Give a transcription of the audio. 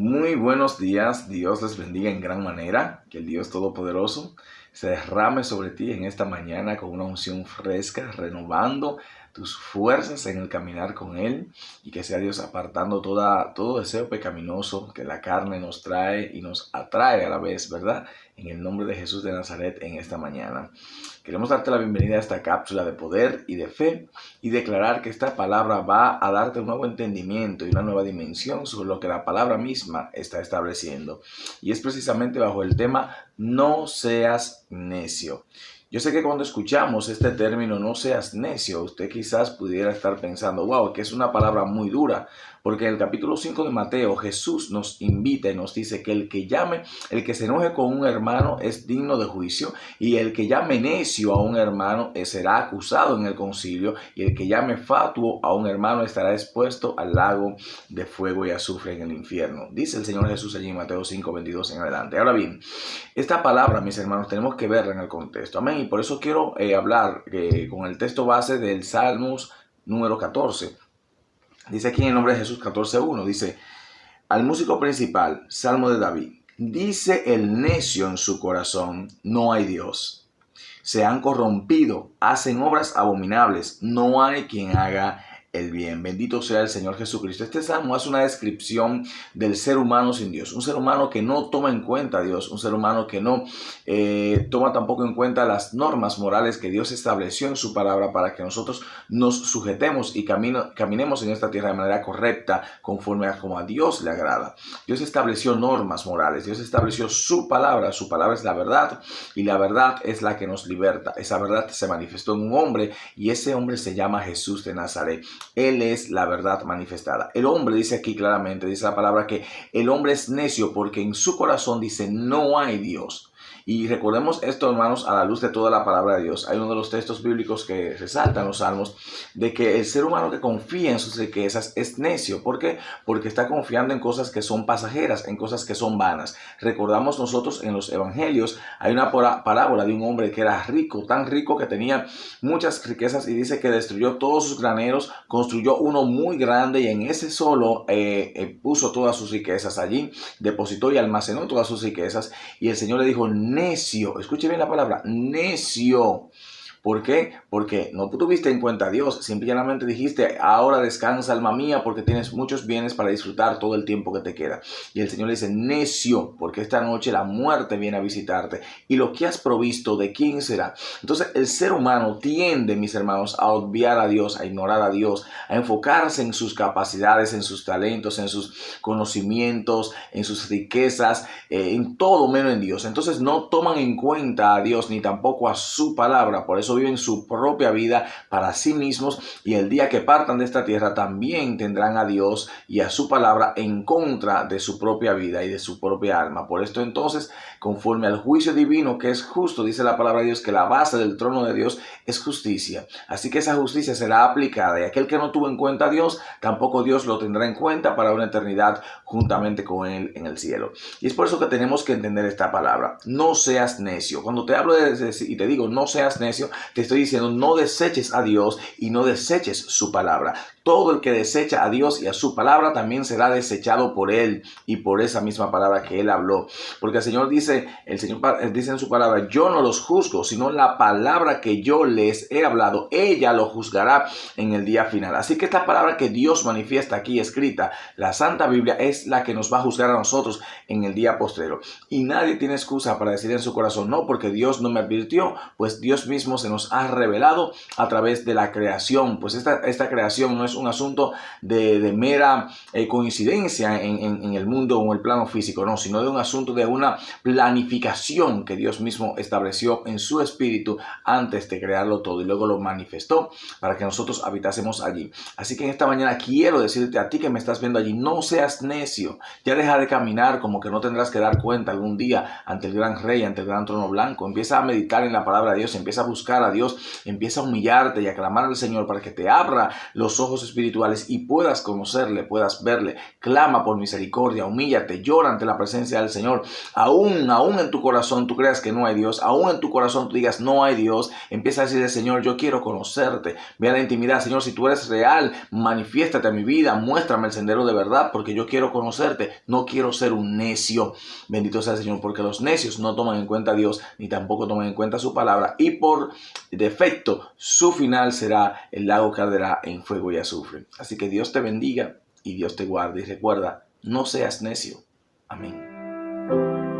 Muy buenos días, Dios les bendiga en gran manera, que el Dios Todopoderoso se derrame sobre ti en esta mañana con una unción fresca, renovando tus fuerzas en el caminar con Él y que sea Dios apartando todo deseo pecaminoso que la carne nos trae y nos atrae a la vez, ¿verdad? En el nombre de Jesús de Nazaret en esta mañana. Queremos darte la bienvenida a esta cápsula de poder y de fe y declarar que esta palabra va a darte un nuevo entendimiento y una nueva dimensión sobre lo que la palabra misma está estableciendo. Y es precisamente bajo el tema no seas necio. Yo sé que cuando escuchamos este término no seas necio, usted quizás pudiera estar pensando, wow, que es una palabra muy dura, porque en el capítulo 5 de Mateo Jesús nos invita y nos dice que el que se enoje con un hermano es digno de juicio y el que llame necio a un hermano será acusado en el concilio y el que llame fatuo a un hermano estará expuesto al lago de fuego y azufre en el infierno. Dice el Señor Jesús allí en Mateo 5:22 en adelante. Ahora bien, esta palabra, mis hermanos, tenemos que verla en el contexto. Amén. Y por eso quiero hablar con el texto base del Salmos número 14. Dice aquí en el nombre de Jesús 14:1. Dice, al músico principal, Salmo de David. Dice el necio en su corazón, no hay Dios. Se han corrompido, hacen obras abominables, no hay quien haga el bien. Bendito sea el Señor Jesucristo. Este salmo hace una descripción del ser humano sin Dios, un ser humano que no toma en cuenta a Dios, un ser humano que no toma tampoco en cuenta las normas morales que Dios estableció en su palabra para que nosotros nos sujetemos y caminemos en esta tierra de manera correcta, conforme a como a Dios le agrada. Dios estableció normas morales, Dios estableció su palabra es la verdad y la verdad es la que nos liberta. Esa verdad se manifestó en un hombre y ese hombre se llama Jesús de Nazaret. Él es la verdad manifestada. El hombre dice aquí claramente, dice la palabra que el hombre es necio porque en su corazón dice no hay Dios. Y recordemos esto, hermanos, a la luz de toda la palabra de Dios. Hay uno de los textos bíblicos que resaltan los salmos de que el ser humano que confía en sus riquezas es necio. ¿Por qué? Porque está confiando en cosas que son pasajeras, en cosas que son vanas. Recordamos nosotros en los evangelios, hay una parábola de un hombre que era rico, tan rico que tenía muchas riquezas y dice que destruyó todos sus graneros, construyó uno muy grande y en ese solo puso todas sus riquezas allí, depositó y almacenó todas sus riquezas y el Señor le dijo, necio, escuche bien la palabra, necio. ¿Por qué? Porque no tuviste en cuenta a Dios, simplemente dijiste, ahora descansa alma mía porque tienes muchos bienes para disfrutar todo el tiempo que te queda. Y el Señor le dice, necio, porque esta noche la muerte viene a visitarte y lo que has provisto, ¿de quién será? Entonces el ser humano tiende, mis hermanos, a obviar a Dios, a ignorar a Dios, a enfocarse en sus capacidades, en sus talentos, en sus conocimientos, en sus riquezas, en todo menos en Dios. Entonces no toman en cuenta a Dios ni tampoco a su palabra, por eso viven su propia vida para sí mismos y el día que partan de esta tierra también tendrán a Dios y a su palabra en contra de su propia vida y de su propia alma. Por esto entonces, conforme al juicio divino que es justo, dice la palabra de Dios que la base del trono de Dios es justicia. Así que esa justicia será aplicada y aquel que no tuvo en cuenta a Dios, tampoco Dios lo tendrá en cuenta para una eternidad juntamente con él en el cielo. Y es por eso que tenemos que entender esta palabra. No seas necio. Cuando te hablo y te digo no seas necio, te estoy diciendo no deseches a Dios y no deseches su palabra. Todo el que desecha a Dios y a su palabra también será desechado por él y por esa misma palabra que él habló. Porque el Señor dice en su palabra, yo no los juzgo, sino la palabra que yo les he hablado, ella lo juzgará en el día final. Así que esta palabra que Dios manifiesta aquí escrita, la Santa Biblia, es la que nos va a juzgar a nosotros en el día postrero. Y nadie tiene excusa para decir en su corazón, no, porque Dios no me advirtió, pues Dios mismo se nos ha revelado a través de la creación. Pues esta creación no es un asunto de mera coincidencia en el mundo o en el plano físico, no, sino de un asunto de una planificación que Dios mismo estableció en su espíritu antes de crearlo todo y luego lo manifestó para que nosotros habitásemos allí. Así que en esta mañana quiero decirte a ti que me estás viendo allí, no seas necio, ya deja de caminar como que no tendrás que dar cuenta algún día ante el gran rey, ante el gran trono blanco. Empieza a meditar en la palabra de Dios, empieza a buscar buscar a Dios, empieza a humillarte y a clamar al Señor para que te abra los ojos espirituales y puedas conocerle, puedas verle. Clama por misericordia, humíllate, llora ante la presencia del Señor. Aún en tu corazón tú creas que no hay Dios, aún en tu corazón tú digas no hay Dios, empieza a decirle: Señor, yo quiero conocerte. Ve a la intimidad: Señor, si tú eres real, manifiéstate a mi vida, muéstrame el sendero de verdad, porque yo quiero conocerte, no quiero ser un necio. Bendito sea el Señor, porque los necios no toman en cuenta a Dios, ni tampoco toman en cuenta su palabra, y por defecto su final será el lago que arderá en fuego y azufre. Así que Dios te bendiga y Dios te guarde, y recuerda, no seas necio. Amén.